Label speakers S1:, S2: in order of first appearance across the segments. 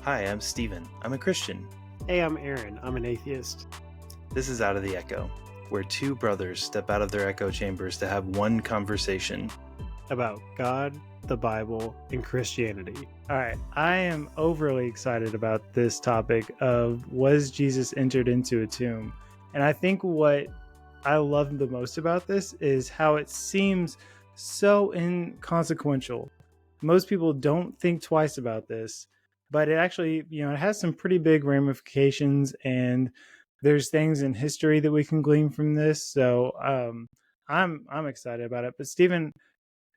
S1: Hi, I'm Steven. I'm a Christian.
S2: Hey, I'm Aaron. I'm an atheist.
S1: This is Out of the Echo, where two brothers step out of their echo chambers to have one conversation
S2: About God, the Bible, and Christianity. All right, I am overly excited about this topic of was Jesus entered into a tomb? And I think what I love the most about this is how it seems so inconsequential. Most people don't think twice about this, but it actually, it has some pretty big ramifications, and there's things in history that we can glean from this. So I'm excited about it. But Stephen,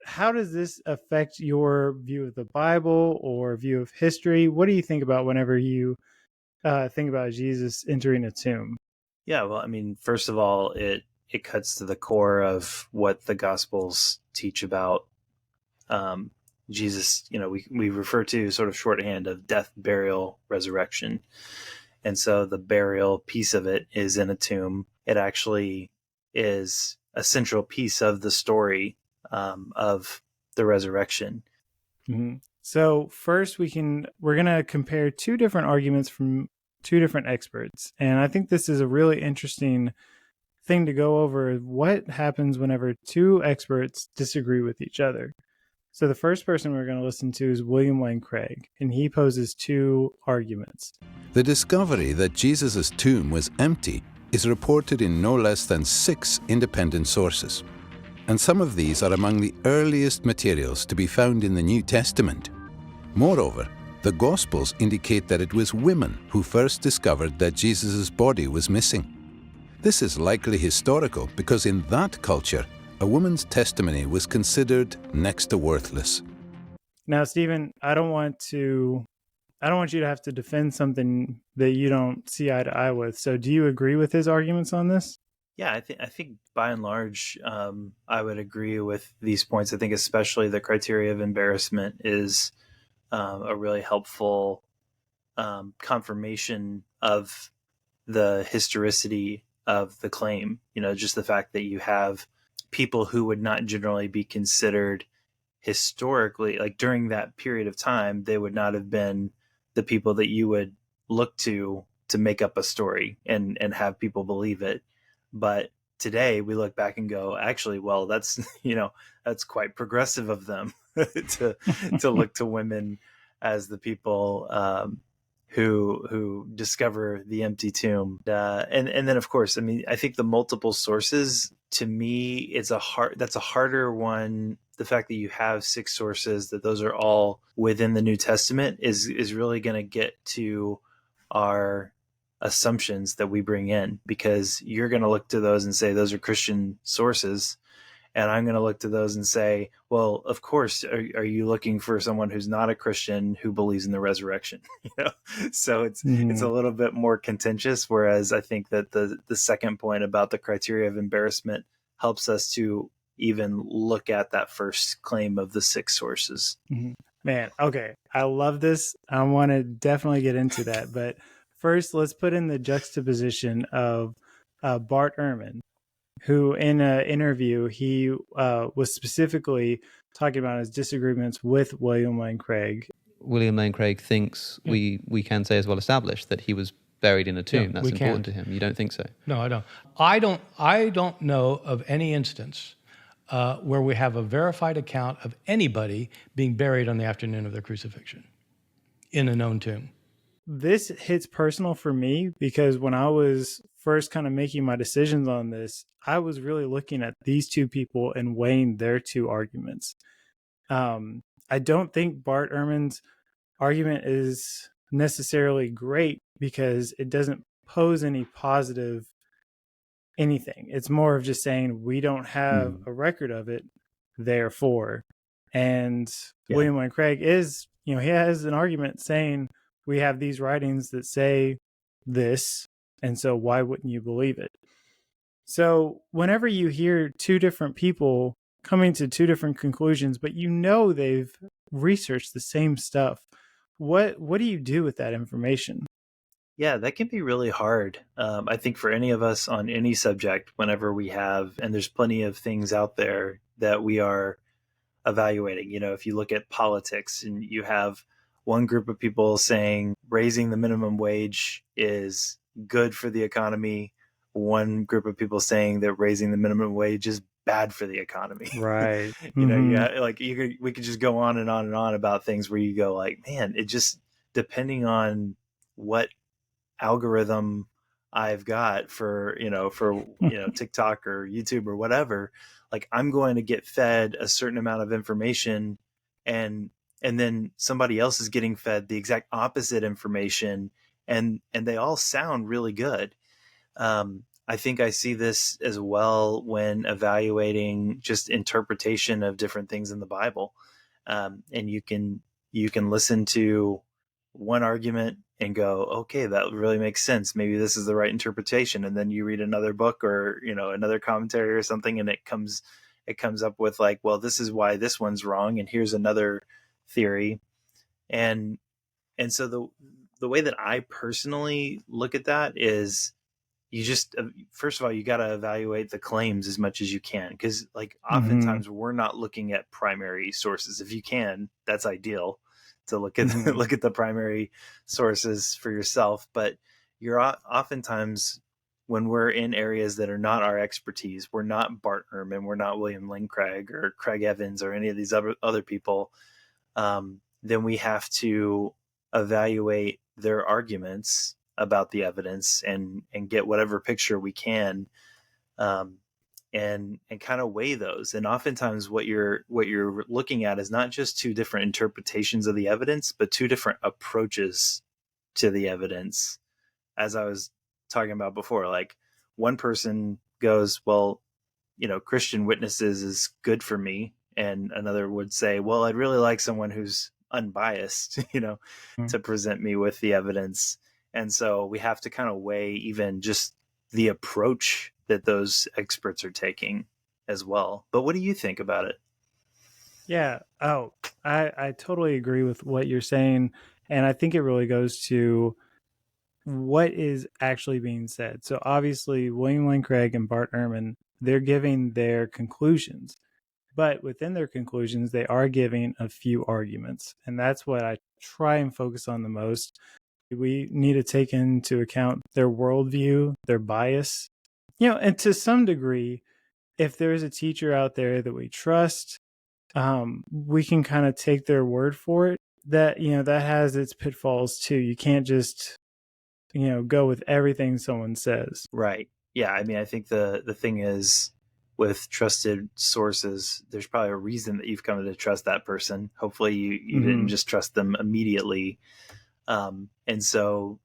S2: how does this affect your view of the Bible or view of history? What do you think about whenever you think about Jesus entering a tomb?
S1: Yeah, well, first of all, it cuts to the core of what the Gospels teach about Jesus. We refer to sort of shorthand of death, burial, resurrection. And so the burial piece of it is in a tomb. It actually is a central piece of the story of the resurrection.
S2: Mm-hmm. So first we're going to compare two different arguments from two different experts. And I think this is a really interesting thing to go over. What happens whenever two experts disagree with each other? So the first person we're going to listen to is William Lane Craig, and he poses two arguments.
S3: The discovery that Jesus' tomb was empty is reported in no less than 6 independent sources. And some of these are among the earliest materials to be found in the New Testament. Moreover, the Gospels indicate that it was women who first discovered that Jesus' body was missing. This is likely historical because in that culture, a woman's testimony was considered next to worthless.
S2: Now, Stephen, I don't want you to have to defend something that you don't see eye to eye with. So do you agree with his arguments on this?
S1: Yeah, I think by and large, I would agree with these points. I think especially the criteria of embarrassment is a really helpful confirmation of the historicity of the claim. Just the fact that you have people who would not generally be considered historically, like during that period of time, they would not have been the people that you would look to make up a story and have people believe it. But today we look back and go, actually, well, that's that's quite progressive of them to look to women as the people who discover the empty tomb. And then of course, I think the multiple sources, to me, that's a harder one. The fact that you have 6 sources, that those are all within the New Testament is really going to get to our assumptions that we bring in, because you're going to look to those and say those are Christian sources, and I'm going to look to those and say, well, of course, are you looking for someone who's not a Christian who believes in the resurrection? So it's a little bit more contentious. Whereas I think that the second point about the criteria of embarrassment helps us to even look at that first claim of the 6 sources.
S2: Mm-hmm. Man, okay, I love this. I want to definitely get into that, but first, let's put in the juxtaposition of Bart Ehrman, who in an interview, he was specifically talking about his disagreements with William Lane Craig.
S4: William Lane Craig thinks we can say as well established that he was buried in a tomb.
S5: Yeah,
S4: that's important to him. You don't think so?
S5: No, I don't. I don't know of any instance where we have a verified account of anybody being buried on the afternoon of their crucifixion in a known tomb.
S2: This hits personal for me because when I was first kind of making my decisions on this, I was really looking at these two people and weighing their two arguments. I don't think Bart Ehrman's argument is necessarily great because it doesn't pose any positive anything. It's more of just saying we don't have a record of it, therefore. And William Lane Craig is, he has an argument saying we have these writings that say this, and so why wouldn't you believe it? So whenever you hear two different people coming to two different conclusions, but they've researched the same stuff, what do you do with that information?
S1: Yeah, that can be really hard. I think for any of us on any subject, whenever we have, and there's plenty of things out there that we are evaluating. If you look at politics and you have one group of people saying raising the minimum wage is good for the economy, one group of people saying that raising the minimum wage is bad for the economy.
S2: Right.
S1: You know,
S2: Mm-hmm.
S1: we could just go on and on and on about things where you go like, man, it just, depending on what algorithm I've got for, TikTok or YouTube or whatever, like I'm going to get fed a certain amount of information, and then somebody else is getting fed the exact opposite information, and they all sound really good. I think I see this as well when evaluating just interpretation of different things in the Bible. And you can listen to one argument and go, okay, that really makes sense. Maybe this is the right interpretation. And then you read another book or another commentary or something, and it comes up with like, well, this is why this one's wrong, and here's another theory. And so the way that I personally look at that is, you just, first of all, you got to evaluate the claims as much as you can, because like
S2: Mm-hmm.
S1: oftentimes we're not looking at primary sources. If you can, that's ideal to look at
S2: Mm-hmm.
S1: look at the primary sources for yourself. But you're oftentimes, when we're in areas that are not our expertise, we're not Bart Ehrman, we're not William Lane Craig or Craig Evans or any of these other people. Then we have to evaluate their arguments about the evidence and get whatever picture we can, um, and kind of weigh those. And oftentimes what you're looking at is not just two different interpretations of the evidence, but two different approaches to the evidence. As I was talking about before, like one person goes, well, Christian witnesses is good for me. And another would say, well, I'd really like someone who's unbiased, to present me with the evidence. And so we have to kind of weigh even just the approach that those experts are taking as well. But what do you think about it?
S2: Yeah. Oh, I totally agree with what you're saying. And I think it really goes to what is actually being said. So obviously, William Lane Craig and Bart Ehrman, they're giving their conclusions. But within their conclusions, they are giving a few arguments. And that's what I try and focus on the most. We need to take into account their worldview, their bias. And to some degree, if there's a teacher out there that we trust, we can kind of take their word for it. That has its pitfalls too. You can't just go with everything someone says.
S1: Right. Yeah. I mean, I think the thing is, with trusted sources, there's probably a reason that you've come to trust that person. Hopefully you didn't
S2: Mm-hmm.
S1: just trust them immediately. And so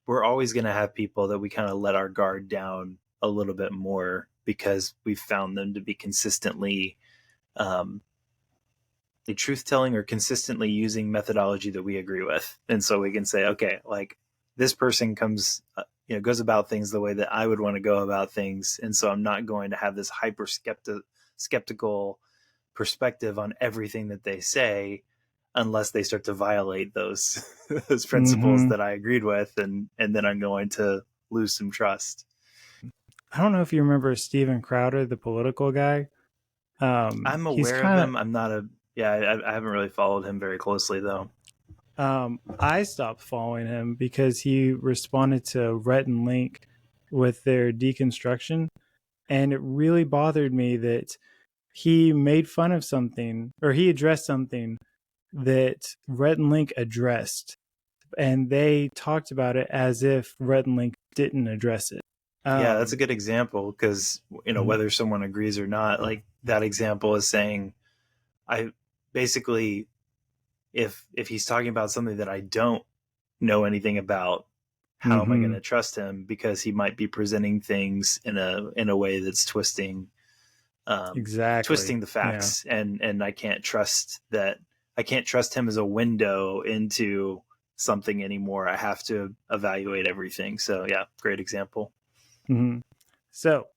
S1: we're always going to have people that we kind of let our guard down a little bit more, because we've found them to be consistently um, truth telling or consistently using methodology that we agree with. And so we can say, okay, like this person goes about things the way that I would want to go about things. And so I'm not going to have this hyper skeptical perspective on everything that they say, unless they start to violate those those principles
S2: Mm-hmm.
S1: that I agreed with, and then I'm going to lose some trust.
S2: I don't know if you remember Steven Crowder, the political guy.
S1: I'm
S2: He's
S1: aware of
S2: kind
S1: him. I'm not a yeah. I haven't really followed him very closely though.
S2: of. I stopped following him because he responded to Rhett and Link with their deconstruction, and it really bothered me that he made fun of something, or he addressed something that Rhett and Link addressed, and they talked about it as if Rhett and Link didn't address it.
S1: Yeah, that's a
S2: Um,
S1: good example, because whether someone agrees or not, like that example is saying, I basically, if he's talking about something that I don't know anything about, how am I going
S2: mm-hmm,
S1: to trust him? Because he might be presenting things in a way that's
S2: exactly.
S1: twisting the
S2: Yeah.
S1: facts, and I can't trust that. I can't trust him as a window into something anymore. I have to evaluate everything. So yeah, great example.
S2: Mm-hmm. So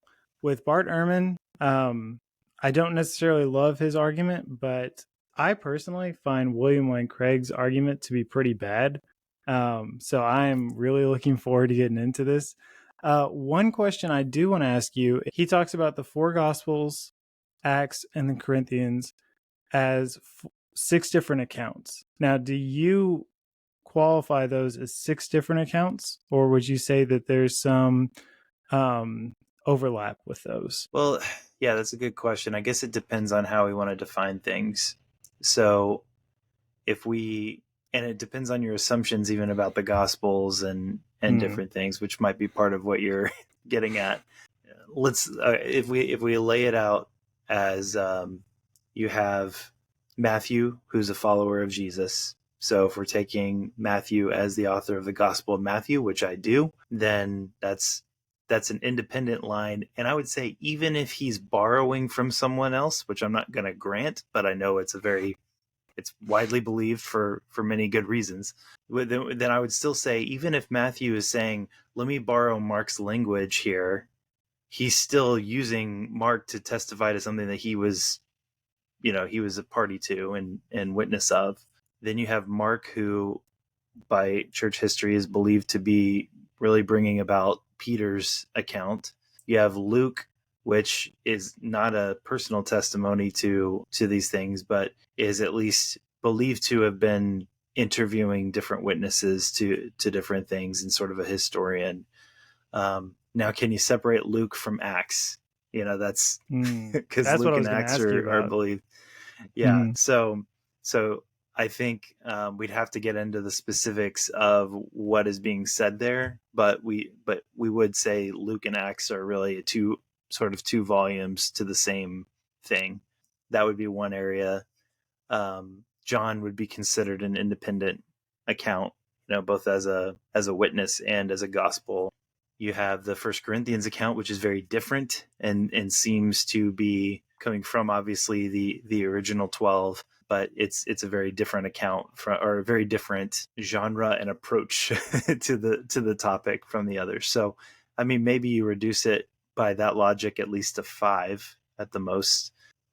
S2: with Bart Ehrman, I don't necessarily love his argument, but I personally find William Lane Craig's argument to be pretty bad. So I'm really looking forward to getting into this. One question I do want to ask you, he talks about the four Gospels, Acts, and the Corinthians as six different accounts. Now, do you qualify those as 6 different accounts, or would you say that there's some overlap with those?
S1: Well, yeah, that's a good question. I guess it depends on how we want to define things. So if we, and it depends on your assumptions even about the gospels and different things, which might be part of what you're getting at. Let's if we lay it out as you have Matthew, who's a follower of Jesus. So if we're taking Matthew as the author of the Gospel of Matthew, which I do, then that's an independent line. And I would say even if he's borrowing from someone else, which I'm not going to grant, but I know it's widely believed for many good reasons, then I would still say, even if Matthew is saying, let me borrow Mark's language here, he's still using Mark to testify to something that he was a party to and witness of. Then you have Mark, who by church history is believed to be really bringing about Peter's account. You have Luke, which is not a personal testimony to these things, but is at least believed to have been interviewing different witnesses to different things and sort of a historian. Now, can you separate Luke from Acts? That's because
S2: That's
S1: Luke
S2: what I was
S1: and
S2: going to
S1: Acts
S2: ask you
S1: are
S2: about.
S1: believed. Yeah. So I think we'd have to get into the specifics of what is being said there, but we would say Luke and Acts are really two volumes to the same thing. That would be one area. John would be considered an independent account, both as a witness and as a gospel. You have the First Corinthians account, which is very different and seems to be coming from obviously the original 12, but it's a very different account or a very different genre and approach to the topic from the others. So, I mean, maybe you reduce it by that logic at least to 5 at the most.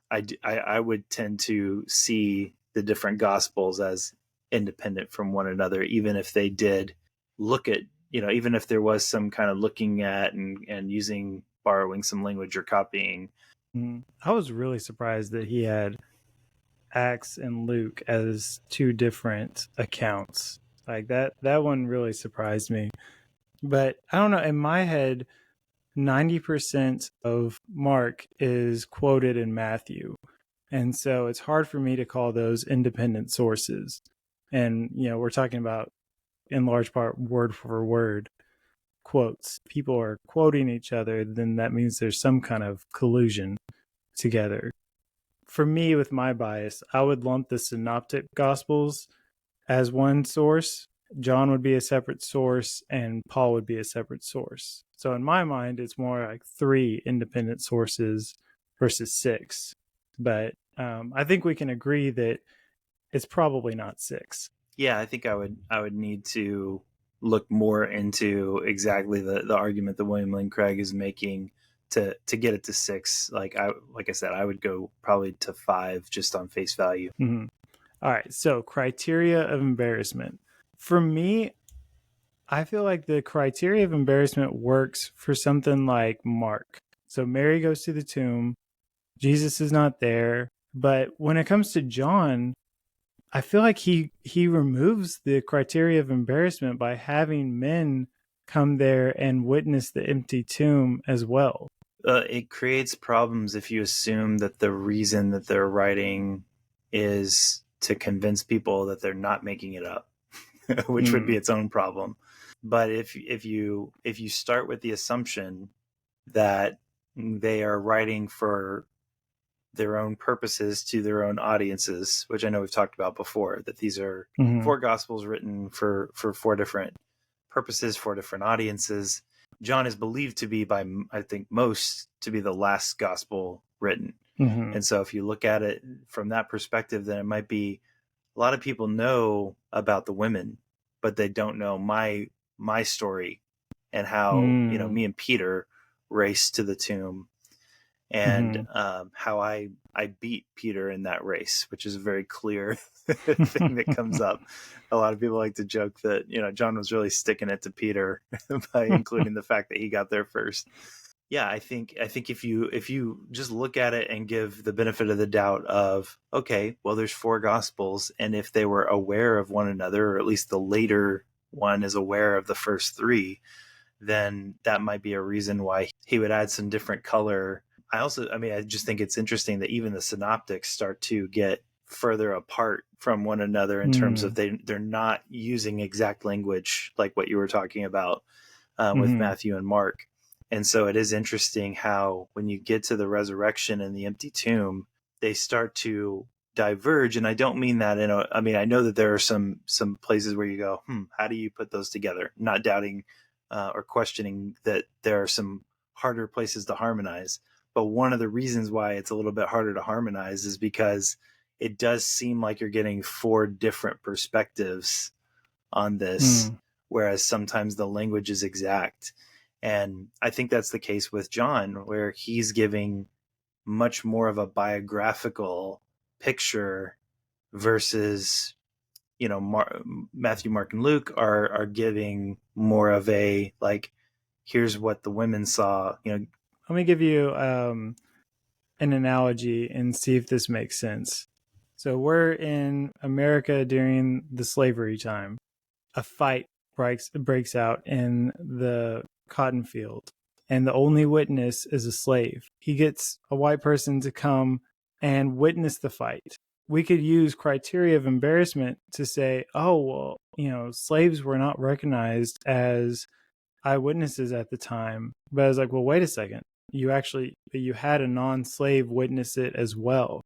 S1: I would tend to see the different gospels as independent from one another, even if they did look at, even if there was some kind of looking at and borrowing some language or copying.
S2: I was really surprised that he had Acts and Luke as 2 different accounts. Like that one really surprised me. But I don't know, in my head, 90% of Mark is quoted in Matthew. And so it's hard for me to call those independent sources. And, we're talking about, in large part, word for word quotes. People are quoting each other, then that means there's some kind of collusion together. For me, with my bias, I would lump the synoptic gospels as one source. John would be a separate source and Paul would be a separate source. So in my mind, it's more like 3 independent sources versus 6. But I think we can agree that it's probably not 6.
S1: Yeah, I think I would need to look more into exactly the argument that William Lane Craig is making to get it to 6. Like I said, I would go probably to 5 just on face value.
S2: Mm-hmm. All right, so criteria of embarrassment. For me, I feel like the criteria of embarrassment works for something like Mark. So Mary goes to the tomb, Jesus is not there, but when it comes to John, I feel like he removes the criteria of embarrassment by having men come there and witness the empty tomb as well.
S1: It creates problems if you assume that the reason that they're writing is to convince people that they're not making it up, which would be its own problem. But if you start with the assumption that they are writing for their own purposes to their own audiences, which I know we've talked about before, that these are 4 gospels written for 4 different purposes, 4 different audiences. John is believed to be, by I think most, to be the last gospel written. And so if you look at it from that perspective, then it might be a lot of people know about the women, but they don't know my story and how me and Peter raced to the tomb and how I beat Peter in that race, which is a very clear thing that comes up. A lot of people like to joke that John was really sticking it to Peter by including the fact that he got there first. yeah, I think if you just look at it and give the benefit of the doubt of, okay, well, there's 4 gospels, and if they were aware of one another, or at least the later one is aware of the first 3, then that might be a reason why he would add some different color. I just think it's interesting that even the synoptics start to get further apart from one another in terms of they're not using exact language like what you were talking about with Matthew and Mark. And so it is interesting how when you get to the resurrection and the empty tomb, they start to diverge. And I don't mean that I know that there are some places where you go, how do you put those together? Not doubting or questioning that there are some harder places to harmonize. But one of the reasons why it's a little bit harder to harmonize is because it does seem like you're getting 4 different perspectives on this, whereas sometimes the language is exact. And I think that's the case with John, where he's giving much more of a biographical picture versus, Matthew, Mark, and Luke are giving more of a, like, here's what the women saw.
S2: Let me give you an analogy and see if this makes sense. So we're in America during the slavery time. A fight breaks out in the cotton field, and the only witness is a slave. He gets a white person to come and witness the fight. We could use criteria of embarrassment to say, oh, well, slaves were not recognized as eyewitnesses at the time. But I was like, well, wait a second. You had a non-slave witness it as well.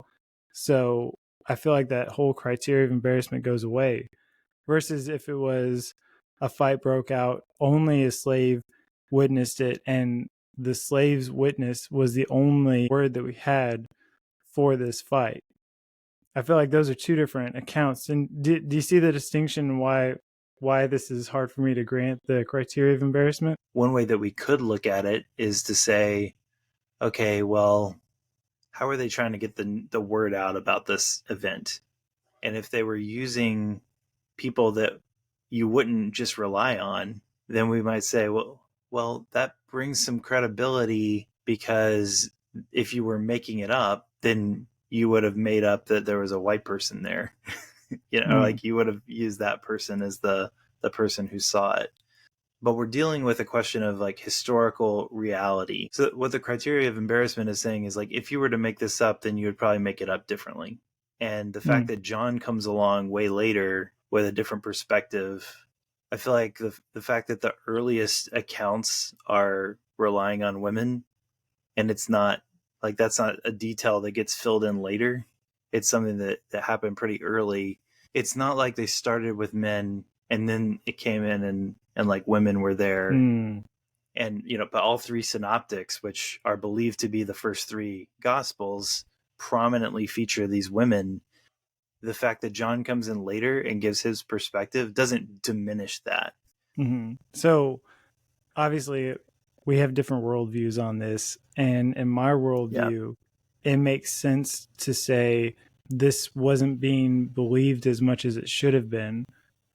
S2: So I feel like that whole criteria of embarrassment goes away. Versus if it was a fight broke out, only a slave witnessed it, and the slave's witness was the only word that we had for this fight. I feel like those are 2 different accounts. And do you see the distinction why this is hard for me to grant the criteria of embarrassment?
S1: One way that we could look at it is to say, okay, well, how are they trying to get the word out about this event? And if they were using people that you wouldn't just rely on, then we might say, well, that brings some credibility, because if you were making it up, then you would have made up that there was a white person there. Like you would have used that person as the person who saw it. But we're dealing with a question of like historical reality. So what the criteria of embarrassment is saying is, like, if you were to make this up, then you would probably make it up differently. And the fact that John comes along way later with a different perspective, I feel like the fact that the earliest accounts are relying on women, and it's not like that's not a detail that gets filled in later. It's something that happened pretty early. It's not like they started with men and then it came in and like women were there. And, but all 3 synoptics, which are believed to be the first 3 gospels, prominently feature these women. The fact that John comes in later and gives his perspective doesn't diminish that.
S2: So obviously we have different worldviews on this. And in my worldview, it makes sense to say this wasn't being believed as much as it should have been.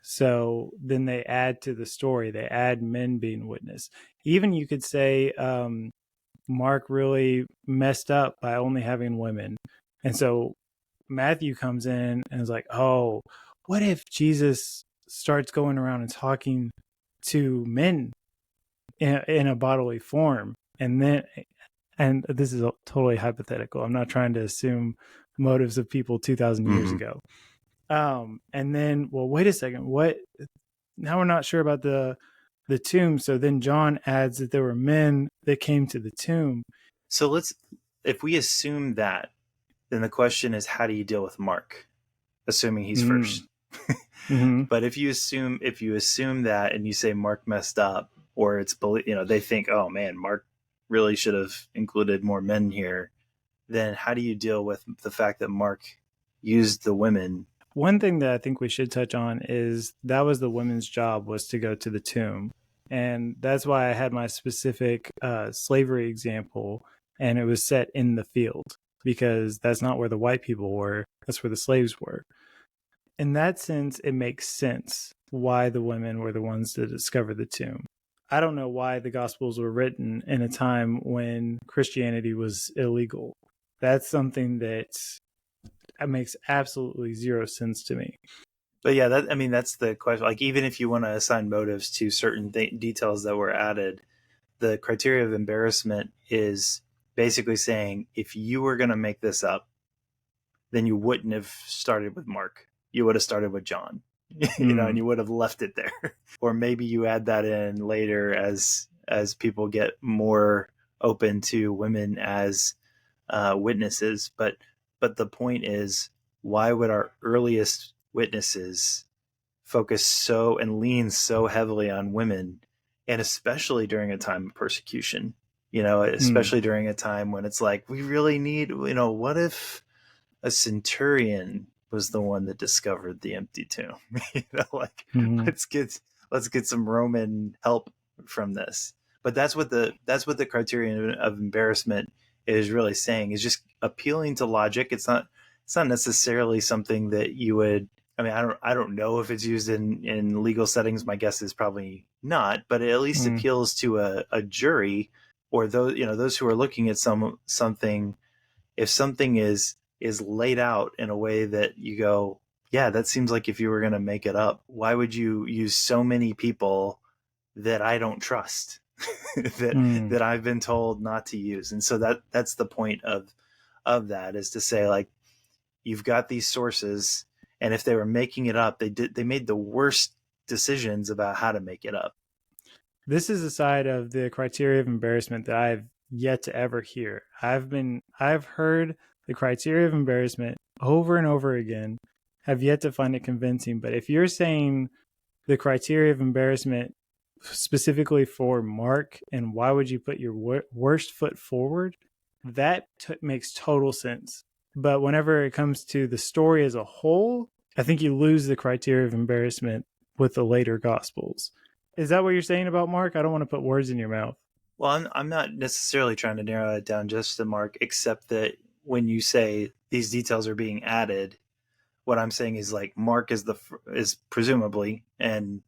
S2: So then they add to the story, they add men being witness. Even you could say Mark really messed up by only having women. And so Matthew comes in and is like, oh, what if Jesus starts going around and talking to men in a bodily form? And this is totally hypothetical. I'm not trying to assume motives of people 2,000 years ago. And then, well, wait a second. What? Now we're not sure about the tomb. So then John adds that there were men that came to the tomb.
S1: So if we assume that, then the question is, how do you deal with Mark, assuming he's first? But if you assume that and you say Mark messed up, or it's they think, oh man, Mark really should have included more men here, then how do you deal with the fact that Mark used the women?
S2: One thing that I think we should touch on is that was the women's job, was to go to the tomb. And that's why I had my specific slavery example, and it was set in the field, because that's not where the white people were. That's where the slaves were. In that sense, it makes sense why the women were the ones to discover the tomb. I don't know why the Gospels were written in a time when Christianity was illegal. That's something that makes absolutely zero sense to me.
S1: But yeah, that's the question. Like, even if you want to assign motives to certain details that were added, the criteria of embarrassment is basically saying if you were going to make this up, then you wouldn't have started with Mark. You would have started with John, and you would have left it there. Or maybe you add that in later as people get more open to women as witnesses. But the point is, why would our earliest witnesses focus so and lean so heavily on women, and especially during a time of persecution? Especially during a time when it's like, we really need, what if a centurion was the one that discovered the empty tomb? Let's get some Roman help from this. But that's what the criterion of embarrassment is really saying, is just appealing to logic. It's not necessarily something that you would, I don't know if it's used in legal settings. My guess is probably not, but it at least appeals to a jury, or those who are looking at something. If something is laid out in a way that you go, yeah, that seems like if you were going to make it up, why would you use so many people that I don't trust, that I've been told not to use? And so that's the point of that, is to say, like, you've got these sources, and if they were making it up, they made the worst decisions about how to make it up.
S2: This is a side of the criteria of embarrassment that I've yet to ever hear. I've heard the criteria of embarrassment over and over again, have yet to find it convincing. But if you're saying the criteria of embarrassment specifically for Mark, and why would you put your worst foot forward, that makes total sense. But whenever it comes to the story as a whole, I think you lose the criteria of embarrassment with the later Gospels. Is that what you're saying about Mark? I don't want to put words in your mouth.
S1: Well, I'm not necessarily trying to narrow it down just to Mark, except that when you say these details are being added, what I'm saying is, like, Mark is presumably, and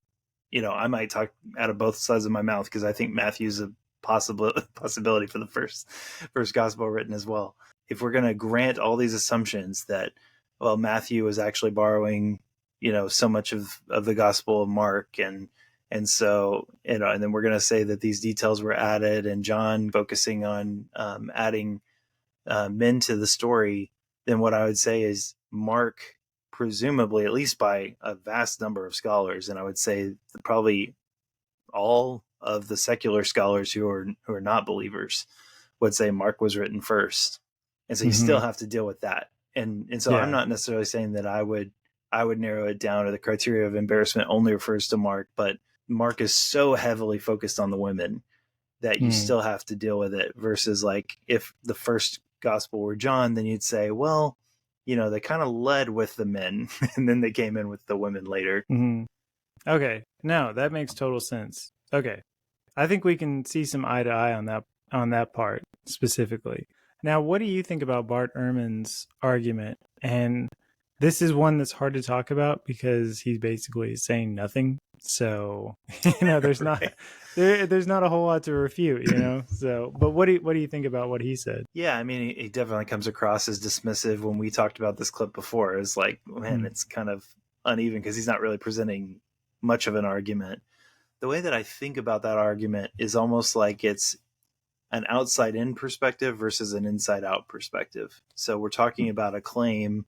S1: I might talk out of both sides of my mouth, because I think Matthew's a possibility for the first gospel written as well. If we're going to grant all these assumptions that, well, Matthew is actually borrowing, so much of the Gospel of Mark, and so, and then we're going to say that these details were added, and John focusing on adding men to the story, then what I would say is Mark, presumably, at least by a vast number of scholars, and I would say probably all of the secular scholars who are not believers, would say Mark was written first. And so you still have to deal with that. And so I'm not necessarily saying that I would narrow it down, or the criteria of embarrassment only refers to Mark, but Mark is so heavily focused on the women that you still have to deal with it, versus, like, if the first gospel were John, then you'd say, well, they kind of led with the men and then they came in with the women later.
S2: Okay. No, that makes total sense. Okay. I think we can see some eye to eye on that part specifically. Now, what do you think about Bart Ehrman's argument? And this is one that's hard to talk about because he's basically saying nothing. So, there's not there's not a whole lot to refute, So, but what do you think about what he said?
S1: Yeah, he definitely comes across as dismissive. When we talked about this clip before, it's like, man, it's kind of uneven because he's not really presenting much of an argument. The way that I think about that argument is almost like it's an outside in perspective versus an inside out perspective. So we're talking about a claim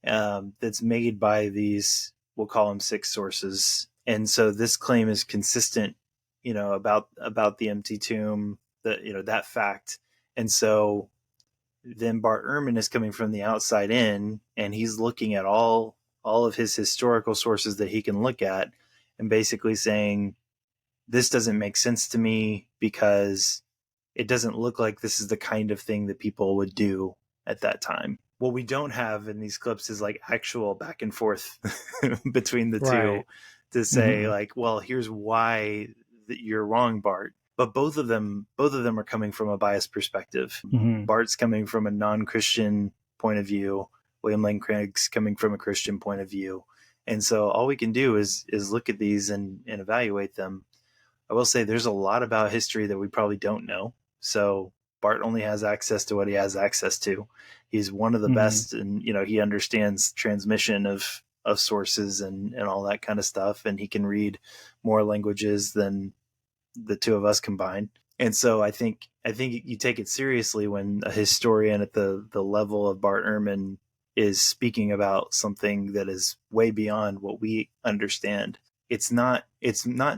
S1: that's made by these, we'll call them 6 sources. And so this claim is consistent, about the empty tomb, that fact. And so then Bart Ehrman is coming from the outside in, and he's looking at all of his historical sources that he can look at, and basically saying, this doesn't make sense to me because it doesn't look like this is the kind of thing that people would do at that time. What we don't have in these clips is, like, actual back and forth between the two to say, like, well, here's why you're wrong, Bart. But both of them are coming from a biased perspective. Bart's coming from a non-Christian point of view. William Lane Craig's coming from a Christian point of view. And so all we can do is look at these and evaluate them. I will say there's a lot about history that we probably don't know. So Bart only has access to what he has access to. He's one of the best, and he understands transmission of sources and all that kind of stuff, and he can read more languages than the two of us combined. And so I think you take it seriously when a historian at the level of Bart Ehrman is speaking about something that is way beyond what we understand. It's not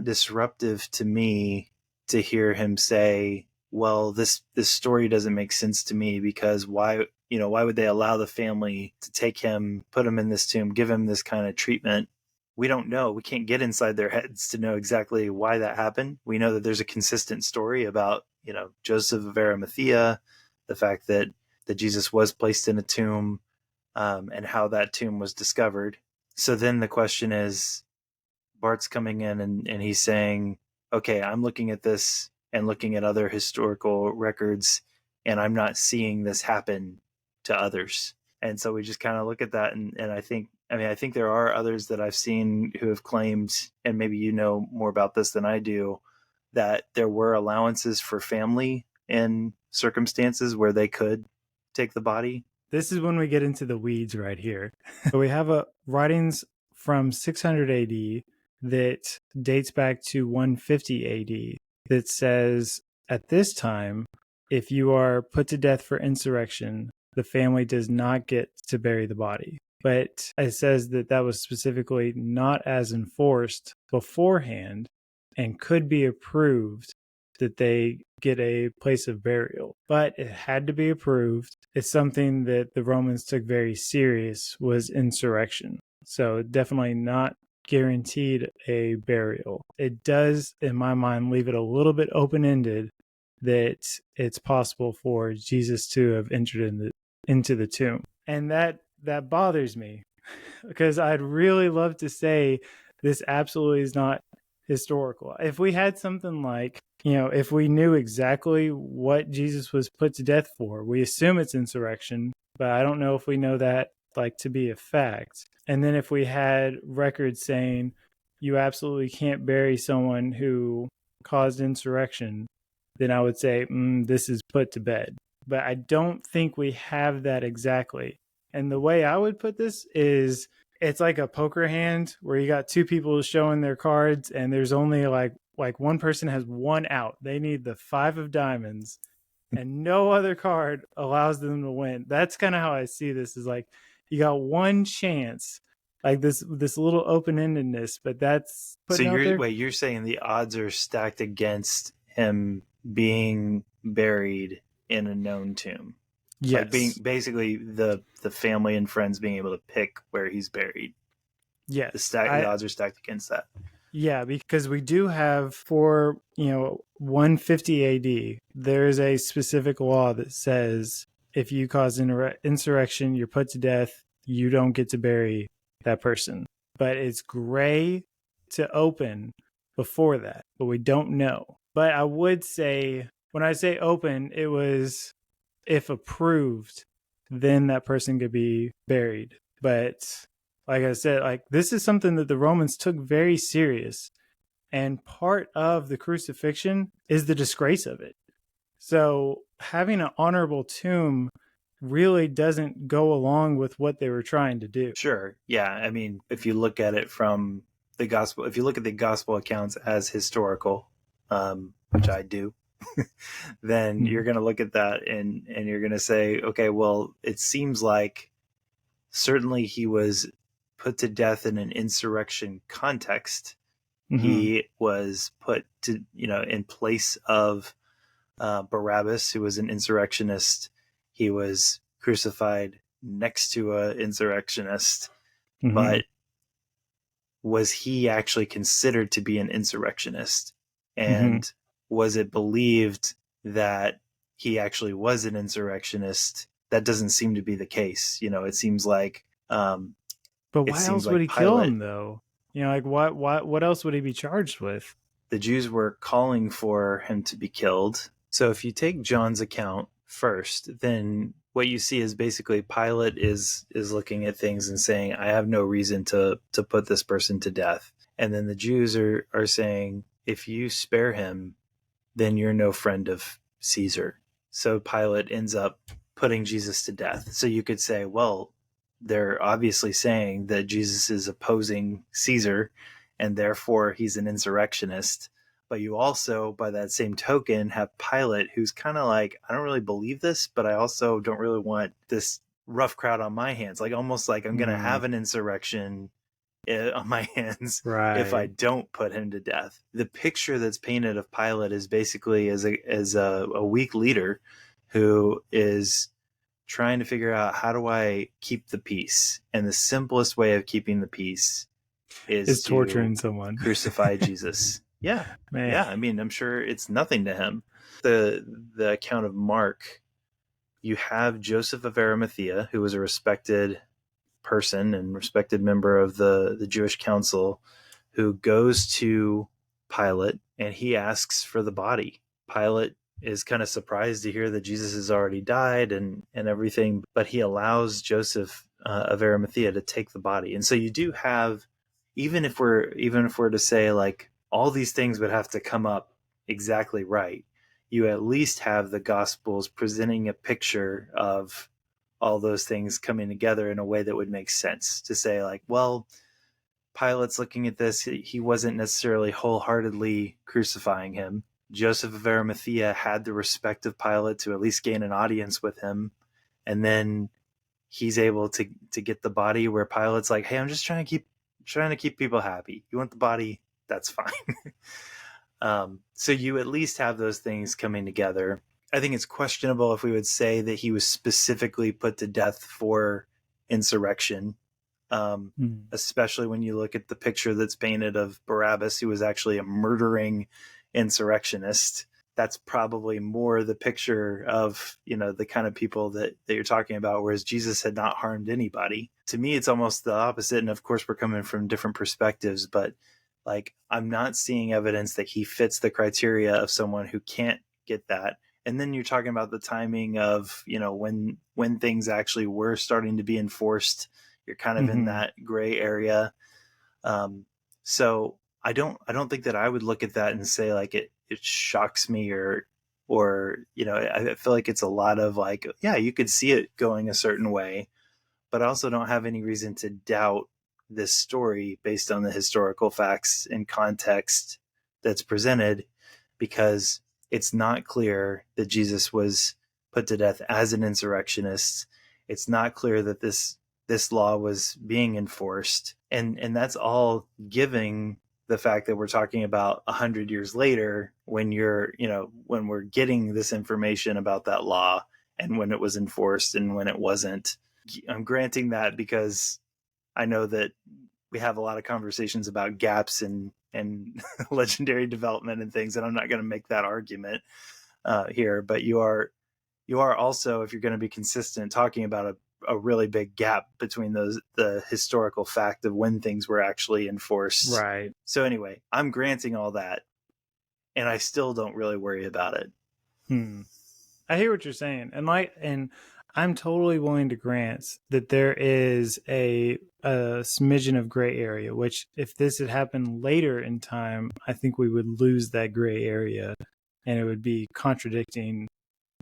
S1: disruptive to me to hear him say, well, this story doesn't make sense to me, because why would they allow the family to take him, put him in this tomb, give him this kind of treatment? We don't know. We can't get inside their heads to know exactly why that happened. We know that there's a consistent story about, Joseph of Arimathea, the fact that Jesus was placed in a tomb, and how that tomb was discovered. So then the question is, Bart's coming in and he's saying, okay, I'm looking at this and looking at other historical records, and I'm not seeing this happen to others. And so we just kind of look at that, and I think there are others that I've seen who have claimed, and maybe you know more about this than I do, that there were allowances for family in circumstances where they could take the body.
S2: This is when we get into the weeds right here. So we have writings from 600 AD that dates back to 150 AD that says, at this time, if you are put to death for insurrection, the family does not get to bury the body. But it says that was specifically not as enforced beforehand and could be approved that they get a place of burial. But it had to be approved. It's something that the Romans took very serious, was insurrection. So definitely not guaranteed a burial. It does, in my mind, leave it a little bit open-ended that it's possible for Jesus to have entered into the tomb. And that bothers me, because I'd really love to say this absolutely is not historical. If we had something like, if we knew exactly what Jesus was put to death for, we assume it's insurrection, but I don't know if we know that to be a fact. And then if we had records saying you absolutely can't bury someone who caused insurrection, then I would say, this is put to bed. But I don't think we have that exactly. And the way I would put this is, it's like a poker hand where you got two people showing their cards, and there's only like one person has one out. They need the 5 of diamonds, and no other card allows them to win. That's kind of how I see this, is like you got one chance, like this little open-endedness, but that's putting out there.
S1: You're saying the odds are stacked against him being buried in a known tomb.
S2: Yes.
S1: Like being basically the family and friends being able to pick where he's buried.
S2: Yes.
S1: The odds are stacked against that.
S2: Yeah, because we do have, for 150 AD, there is a specific law that says if you cause insurrection, you're put to death, you don't get to bury that person. But it's gray to open before that, but we don't know. But I would say, when I say open, it was, if approved, then that person could be buried. But like I said, this is something that the Romans took very serious. And part of the crucifixion is the disgrace of it. So having an honorable tomb really doesn't go along with what they were trying to do.
S1: Sure. Yeah. I mean, if you look at it from the gospel, if you look at the gospel accounts as historical, which I do, then you're going to look at that and you're going to say, okay, well, it seems like certainly he was put to death in an insurrection context. Mm-hmm. He was put to, in place of Barabbas, who was an insurrectionist. He was crucified next to an insurrectionist. Mm-hmm. But was he actually considered to be an insurrectionist? And was it believed that he actually was an insurrectionist? That doesn't seem to be the case. It seems like.
S2: But why else would he kill him, though? What else would he be charged with?
S1: The Jews were calling for him to be killed. So if you take John's account first, then what you see is basically Pilate is looking at things and saying, I have no reason to put this person to death. And then the Jews are saying, if you spare him, then you're no friend of Caesar. So Pilate ends up putting Jesus to death. So you could say, well, they're obviously saying that Jesus is opposing Caesar and therefore he's an insurrectionist. But you also, by that same token, have Pilate, who's kind of like, I don't really believe this, but I also don't really want this rough crowd on my hands. Like almost like I'm going to have an insurrection on my hands if I don't put him to death. The picture that's painted of Pilate is basically as a weak leader who is trying to figure out, how do I keep the peace? And the simplest way of keeping the peace is to
S2: torturing someone.
S1: Crucify Jesus. Yeah.
S2: Man.
S1: Yeah. I mean, I'm sure it's nothing to him. The account of Mark, you have Joseph of Arimathea, who was a respected person and respected member of the Jewish council, who goes to Pilate and he asks for the body. Pilate is kind of surprised to hear that Jesus has already died and everything, but he allows Joseph of Arimathea to take the body. And so you do have, even if we're to say like all these things would have to come up exactly right, you at least have the Gospels presenting a picture of all those things coming together in a way that would make sense, to say like, well, Pilate's looking at this, he wasn't necessarily wholeheartedly crucifying him. Joseph of Arimathea had the respect of Pilate to at least gain an audience with him, and then he's able to get the body, where Pilate's like, hey, I'm just trying to keep people happy. You want the body? That's fine. So you at least have those things coming together. I think it's questionable if we would say that he was specifically put to death for insurrection, especially when you look at the picture that's painted of Barabbas, who was actually a murdering insurrectionist. That's probably more the picture of, the kind of people that you're talking about, whereas Jesus had not harmed anybody. To me, it's almost the opposite. And of course, we're coming from different perspectives, but like, I'm not seeing evidence that he fits the criteria of someone who can't get that. And then you're talking about the timing of, when things actually were starting to be enforced. You're kind of in that gray area. So I don't think that I would look at that and say like it shocks me or I feel like it's a lot of like, yeah, you could see it going a certain way, but I also don't have any reason to doubt this story based on the historical facts and context that's presented, because it's not clear that Jesus was put to death as an insurrectionist. It's not clear that this law was being enforced. And that's all giving the fact that we're talking about 100 years later, when when we're getting this information about that law and when it was enforced and when it wasn't. I'm granting that because I know that we have a lot of conversations about gaps and legendary development and things, and I'm not going to make that argument here. But you are also, if you're going to be consistent, talking about a really big gap between the historical fact of when things were actually enforced.
S2: Right.
S1: So anyway, I'm granting all that, and I still don't really worry about it.
S2: I hear what you're saying, and I'm totally willing to grant that there is a smidgen of gray area, which if this had happened later in time, I think we would lose that gray area and it would be contradicting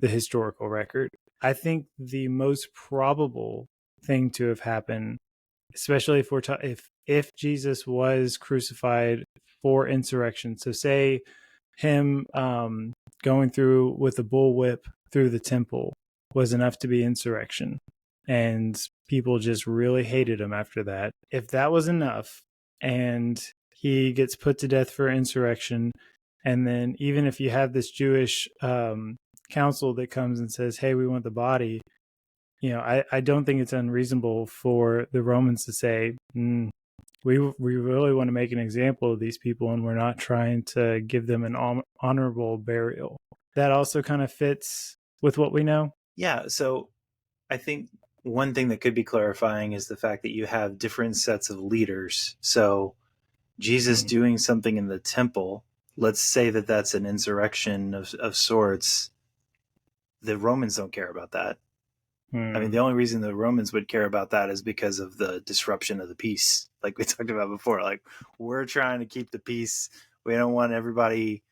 S2: the historical record. I think the most probable thing to have happened, especially if Jesus was crucified for insurrection, so say him going through with a bullwhip through the temple was enough to be insurrection, and people just really hated him after that. If that was enough and he gets put to death for insurrection, and then even if you have this Jewish council that comes and says, hey, we want the body, I don't think it's unreasonable for the Romans to say, we really want to make an example of these people, and we're not trying to give them an honorable burial. That also kind of fits with what we know.
S1: Yeah, so I think one thing that could be clarifying is the fact that you have different sets of leaders. So Jesus doing something in the temple, let's say that that's an insurrection of sorts. The Romans don't care about that. I mean, the only reason the Romans would care about that is because of the disruption of the peace. Like we talked about before, like we're trying to keep the peace We don't want everybody,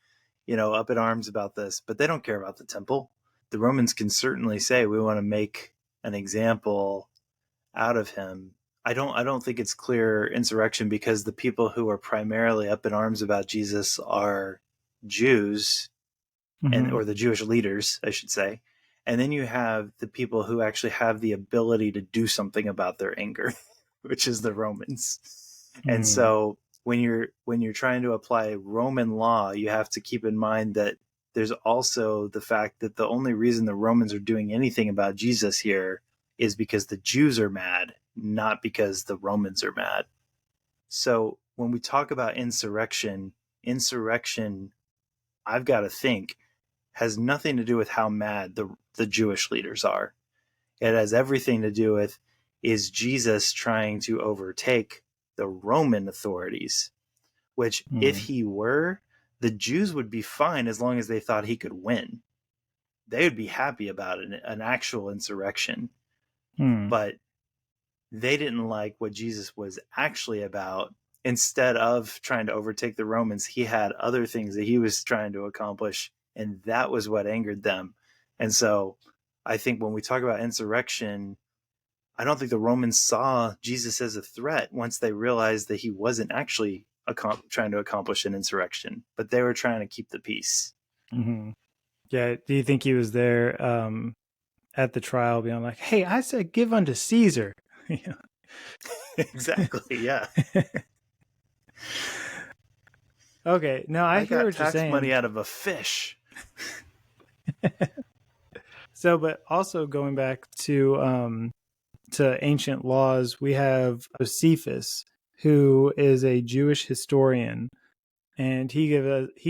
S1: up in arms about this, but they don't care about the temple. The Romans can certainly say we want to make an example out of him. I don't think it's clear insurrection, because the people who are primarily up in arms about Jesus are Jews, or the Jewish leaders, I should say. And then you have the people who actually have the ability to do something about their anger, which is the Romans. And so when you're trying to apply Roman law, you have to keep in mind that there's also the fact that the only reason the Romans are doing anything about Jesus here is because the Jews are mad, not because the Romans are mad. So when we talk about insurrection, I've got to think, has nothing to do with how mad the Jewish leaders are. It has everything to do with, is Jesus trying to overtake the Roman authorities? Which, if he were, the Jews would be fine as long as they thought he could win. They would be happy about an actual insurrection. But they didn't like what Jesus was actually about. Instead of trying to overtake the Romans, he had other things that he was trying to accomplish, and that was what angered them. And so I think when we talk about insurrection, I don't think the Romans saw Jesus as a threat once they realized that he wasn't actually trying to accomplish an insurrection, but they were trying to keep the peace.
S2: Yeah. Do you think he was there at the trial being like, hey, I said give unto Caesar?
S1: Exactly, yeah.
S2: Okay, no, I hear
S1: got
S2: what you're
S1: tax
S2: saying.
S1: money out of a fish.
S2: So, but also going back to ancient laws, we have Josephus, who is a Jewish historian, and he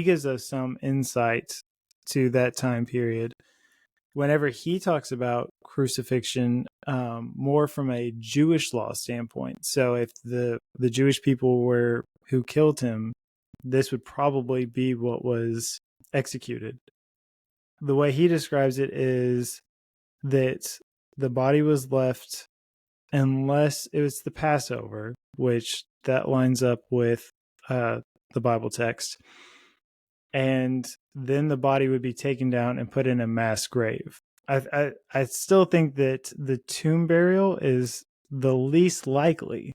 S2: gives us some insight to that time period. Whenever he talks about crucifixion, more from a Jewish law standpoint. So, if the Jewish people who killed him, this would probably be what was executed. The way he describes it is that the body was left unless it was the Passover, which that lines up with the Bible text. And then the body would be taken down and put in a mass grave. I still think that the tomb burial is the least likely,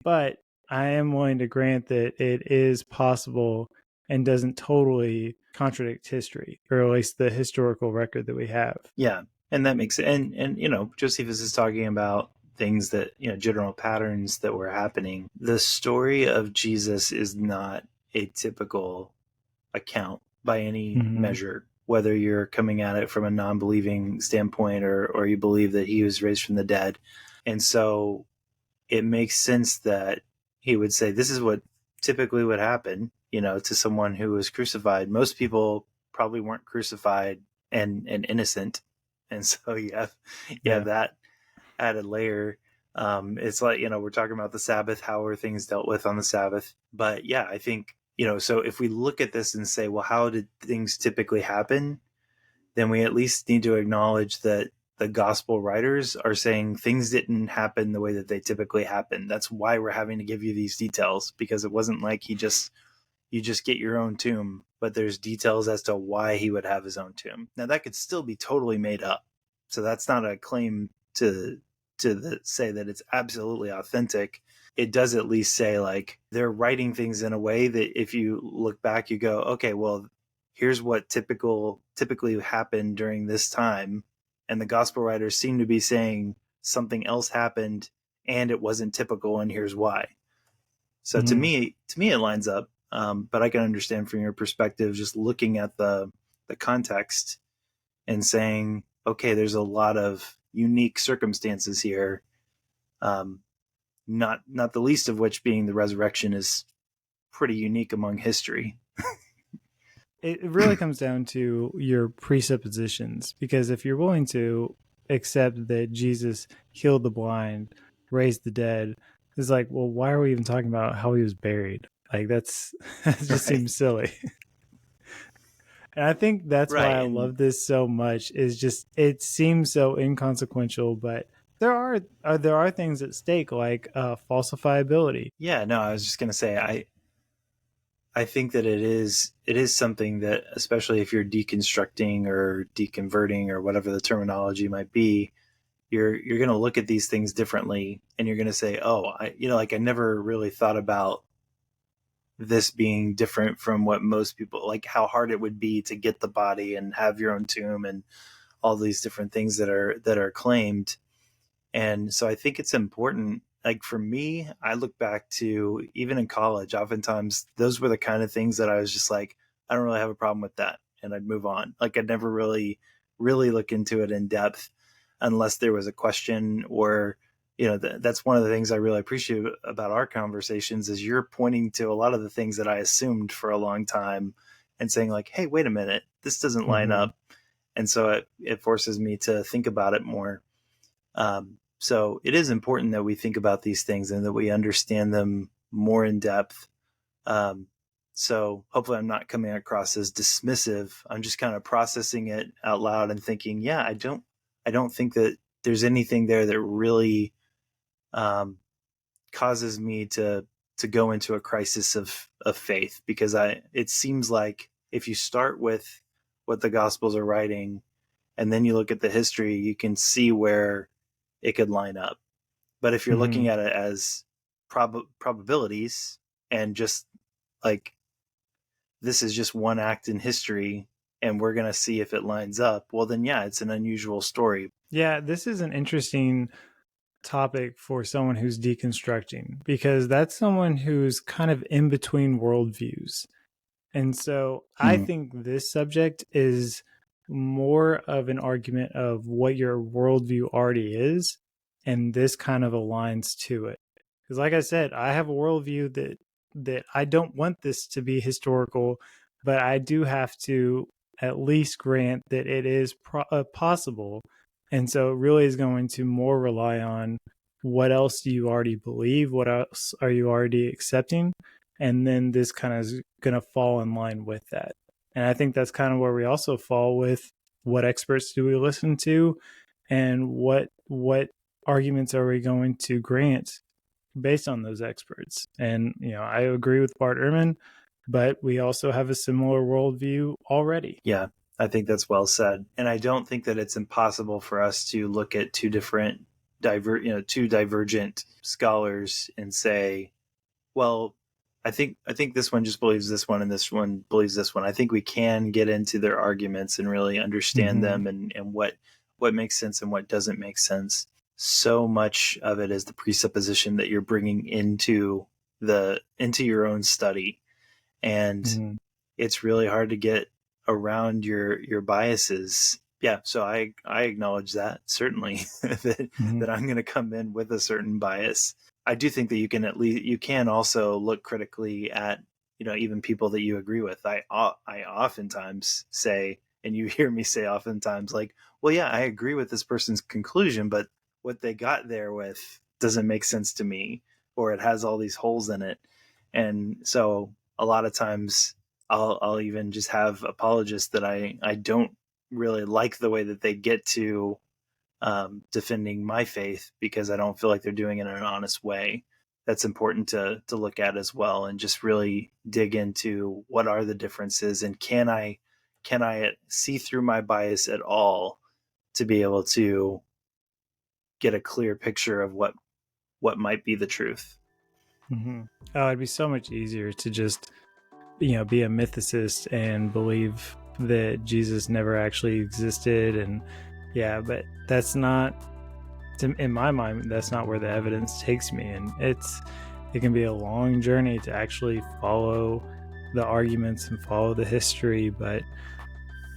S2: but I am willing to grant that it is possible and doesn't totally contradict history, or at least the historical record that we have.
S1: Yeah, and that makes it. And Josephus is talking about things that, general patterns that were happening. The story of Jesus is not a typical account by any measure, whether you're coming at it from a non-believing standpoint or you believe that he was raised from the dead. And so it makes sense that he would say this is what typically would happen, to someone who was crucified. Most people probably weren't crucified and innocent. And so you have that added layer. It's like, we're talking about the Sabbath, how are things dealt with on the Sabbath? But yeah, I think, so if we look at this and say, well, how did things typically happen? Then we at least need to acknowledge that the gospel writers are saying things didn't happen the way that they typically happen. That's why we're having to give you these details, because it wasn't like you just get your own tomb, but there's details as to why he would have his own tomb. Now that could still be totally made up. So that's not a claim to say that it's absolutely authentic. It does at least say, like, they're writing things in a way that if you look back, you go, okay, well, here's what typically happened during this time. And the gospel writers seem to be saying something else happened and it wasn't typical, and here's why. So to me, it lines up. But I can understand from your perspective, just looking at the context and saying, okay, there's a lot of unique circumstances here. Not the least of which being the resurrection is pretty unique among history.
S2: It really comes down to your presuppositions, because if you're willing to accept that Jesus healed the blind, raised the dead, it's like, well, why are we even talking about how he was buried? Like that just seems silly. And I think that's why I love this so much, is just it seems so inconsequential, but there are things at stake, like falsifiability.
S1: Yeah, no, I was just going to say, I think that it is something that, especially if you're deconstructing or deconverting or whatever the terminology might be, you're going to look at these things differently, and you're going to say, oh, I never really thought about this being different from what most people, like how hard it would be to get the body and have your own tomb and all these different things that are claimed. And so I think it's important. Like for me, I look back to even in college, oftentimes those were the kind of things that I was just like, I don't really have a problem with that. And I'd move on. Like I'd never really look into it in depth unless there was a question, or, that's one of the things I really appreciate about our conversations is you're pointing to a lot of the things that I assumed for a long time and saying like, hey, wait a minute, this doesn't line up. And so it forces me to think about it more. So it is important that we think about these things and that we understand them more in depth. So hopefully I'm not coming across as dismissive. I'm just kind of processing it out loud and thinking, yeah, I don't think that there's anything there that really causes me to go into a crisis of faith, because it seems like if you start with what the Gospels are writing and then you look at the history, you can see where it could line up. But if you're looking at it as probabilities and just like, this is just one act in history and we're going to see if it lines up, well, then, yeah, it's an unusual story.
S2: Yeah, this is an interesting topic for someone who's deconstructing, because that's someone who's kind of in between worldviews. And so I think this subject is more of an argument of what your worldview already is, and this kind of aligns to it. Because like I said, I have a worldview that I don't want this to be historical, but I do have to at least grant that it is possible. And so it really is going to more rely on what else do you already believe, what else are you already accepting, and then this kind of is going to fall in line with that. And I think that's kind of where we also fall with what experts do we listen to, and what arguments are we going to grant based on those experts. And I agree with Bart Ehrman, but we also have a similar worldview already.
S1: Yeah, I think that's well said. And I don't think that it's impossible for us to look at two divergent scholars and say, well, I think this one just believes this one and this one believes this one. I think we can get into their arguments and really understand them and what makes sense and what doesn't make sense. So much of it is the presupposition that you're bringing into your own study. And it's really hard to get around your biases. Yeah, so I acknowledge that, certainly, that I'm going to come in with a certain bias. I do think that you can also look critically at, even people that you agree with. I oftentimes say, and you hear me say oftentimes, like, well, yeah, I agree with this person's conclusion, but what they got there with doesn't make sense to me, or it has all these holes in it. And so a lot of times I'll even just have apologists that I don't really like the way that they get to defending my faith, because I don't feel like they're doing it in an honest way. That's important to look at as well, and just really dig into what are the differences, and can I see through my bias at all to be able to get a clear picture of what might be the truth.
S2: Oh, it'd be so much easier to just be a mythicist and believe that Jesus never actually existed, and but that's not, in my mind, that's not where the evidence takes me. And it can be a long journey to actually follow the arguments and follow the history, but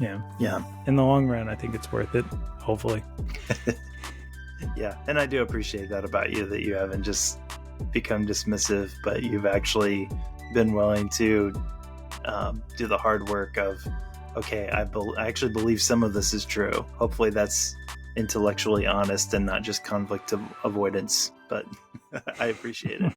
S2: in the long run, I think it's worth it, hopefully.
S1: Yeah, and I do appreciate that about you, that you haven't just become dismissive, but you've actually been willing to do the hard work of, okay, I actually believe some of this is true. Hopefully that's intellectually honest and not just conflict avoidance, but I appreciate it.